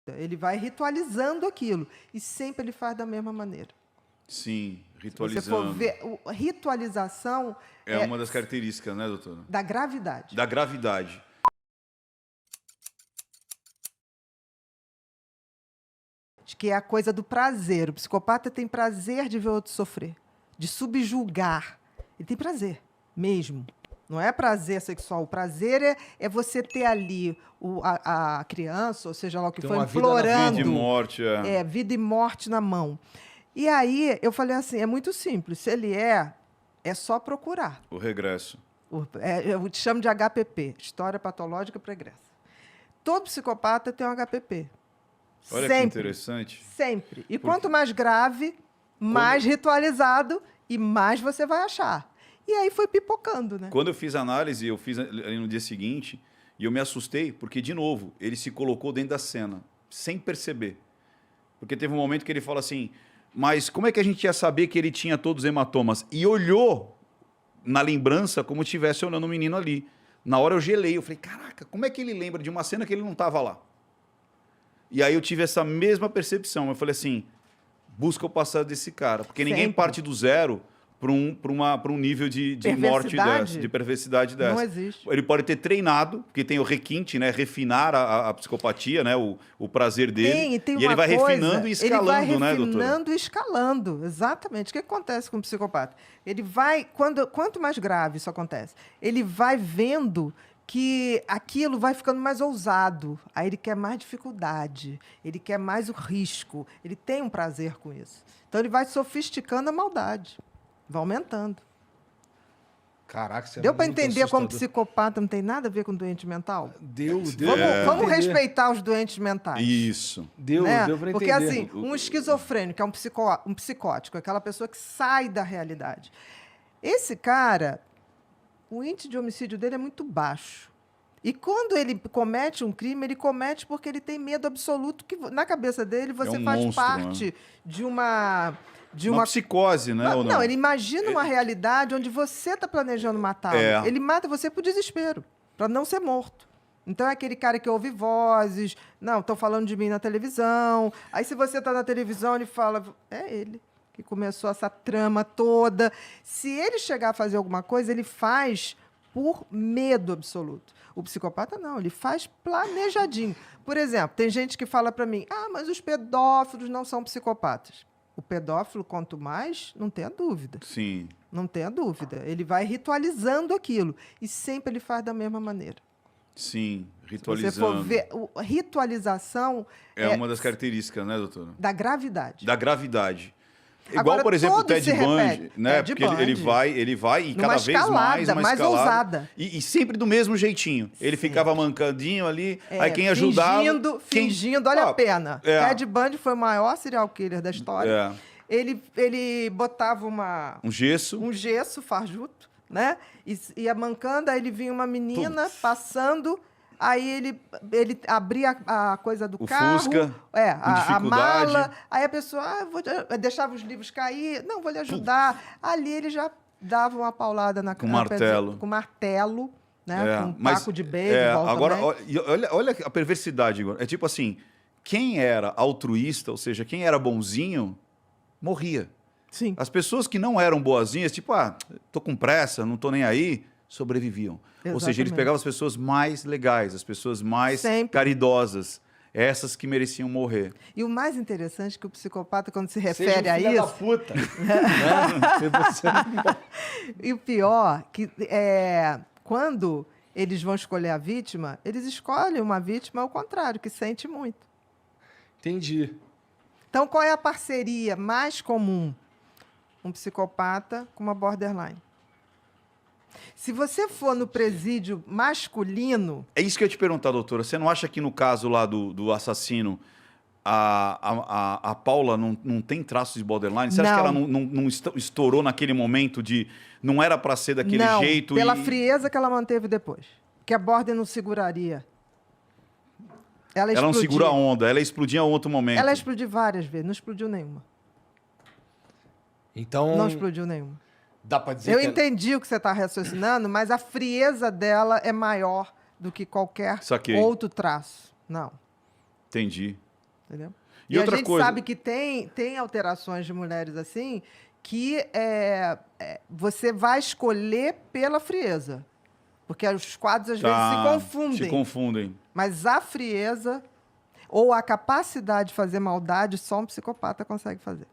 dúvida. Ele vai ritualizando aquilo. E sempre ele faz da mesma maneira. Sim, Se ritualizando. você for ver, ritualização É uma das características, né, doutora? da gravidade. Da gravidade. Que é a coisa do prazer. O psicopata tem prazer de ver o outro sofrer, de subjugar. Ele tem prazer, mesmo. Não é prazer sexual. O prazer é você ter ali a criança, ou seja lá o que Tem for, uma vida implorando. Vida e morte. Vida e morte na mão. E aí eu falei assim, é muito simples. Se ele é só procurar. O regresso. Eu te chamo de HPP, História Patológica Pregressa. Todo psicopata tem um HPP. Olha sempre, que interessante. Sempre. E quanto mais grave, mais ritualizado e mais você vai achar. E aí foi pipocando, né? Quando eu fiz a análise, eu fiz ali no dia seguinte, e eu me assustei, porque, de novo, ele se colocou dentro da cena, sem perceber. Porque teve um momento que ele fala assim, mas como é que a gente ia saber que ele tinha todos os hematomas? E olhou na lembrança como se estivesse olhando o menino ali. Na hora eu gelei, eu falei, caraca, como é que ele lembra de uma cena que ele não estava lá? E aí eu tive essa mesma percepção. Eu falei assim, busca o passado desse cara. Porque ninguém Sempre. parte do zero para um nível de morte dessa, de perversidade dessa. Não existe. Ele pode ter treinado, porque tem o requinte, né? Refinar a psicopatia, né? O prazer dele. Tem e ele vai refinando e escalando, ele vai né, doutora? refinando e escalando, exatamente. O que acontece com o psicopata? Ele vai, quanto mais grave isso acontece, ele vai vendo que aquilo vai ficando mais ousado. Aí ele quer mais dificuldade, ele quer mais o risco, ele tem um prazer com isso. Então ele vai sofisticando a maldade, vai aumentando. Caraca, isso é Deu para muito entender como assustador. psicopata não tem nada a ver com doente mental? Deu Vamos respeitar os doentes mentais. Isso. Deu Né? pra entender. Porque, assim, um esquizofrênico é um psicótico, aquela pessoa que sai da realidade. Esse cara, o índice de homicídio dele é muito baixo. E quando ele comete um crime, ele comete porque ele tem medo absoluto que, na cabeça dele, você um faz monstro, parte né? de uma Uma psicose, né? ou não, ele imagina uma realidade onde você está planejando matá-lo. É. Ele mata você por desespero, para não ser morto. Então é aquele cara que ouve vozes, não, estão falando de mim na televisão. Aí se você está na televisão, ele fala, é ele que começou essa trama toda. Se ele chegar a fazer alguma coisa, ele faz por medo absoluto. O psicopata não, ele faz planejadinho. Por exemplo, tem gente que fala para mim, mas os pedófilos não são psicopatas. O pedófilo, quanto mais, não tenha dúvida. Sim. Não tenha dúvida. Ele vai ritualizando aquilo. E sempre ele faz da mesma maneira. Sim, Se ritualizando. você for ver, ritualização É uma das características, né, doutora? da gravidade. Da gravidade. Igual, Agora, por exemplo, o todos Ted se Bundy, repetem. né? Ted Porque ele Bundy. vai e Numa cada vez escalada, uma mais escalada. ousada. E sempre do mesmo jeitinho. Ele ficava mancadinho ali, aí quem ajudava... Fingindo, olha a pena. Ted Bundy foi o maior serial killer da história. Ele botava um gesso. um gesso farjuto, né? E ia mancando, aí ele vinha uma menina passando, aí ele abria a coisa do carro. Fusca, a mala, aí a pessoa deixava os livros cair, não, vou lhe ajudar. Ali ele já dava uma paulada na Com martelo. com martelo, né? Com um taco de beisebol agora, também. olha a perversidade agora. É tipo assim, quem era altruísta, ou seja, quem era bonzinho, morria. Sim. As pessoas que não eram boazinhas, tipo, tô com pressa, não tô nem aí, sobreviviam. Ou seja, eles Exatamente. pegavam as pessoas mais legais, as pessoas mais Sempre. caridosas, essas que mereciam morrer. E o mais interessante é que o psicopata, quando se Seja refere um a filho da isso... puta. Né? E o pior, que quando eles vão escolher a vítima, eles escolhem uma vítima ao contrário, que sente muito. Entendi. Então, qual é a parceria mais comum? Um psicopata com uma borderline. Se você for no presídio masculino... É isso que eu ia te perguntar, doutora. Você não acha que no caso lá do assassino, a Paula não tem traços de borderline? Você acha que ela não estourou naquele momento de... Não era para ser daquele jeito? Pela frieza que ela manteve depois. Que a border não seguraria. Ela não segura a onda, ela explodia em outro momento. Ela explodiu várias vezes, não explodiu nenhuma. Então... Não explodiu nenhuma. Dá pra dizer Eu que entendi o que você está raciocinando, mas a frieza dela é maior do que qualquer Saquei. outro traço. Não. Entendi. Entendeu? E E a outra gente coisa- sabe que tem alterações de mulheres assim que você vai escolher pela frieza. Porque os quadros às vezes se confundem. Se confundem. Mas a frieza ou a capacidade de fazer maldade só um psicopata consegue fazer.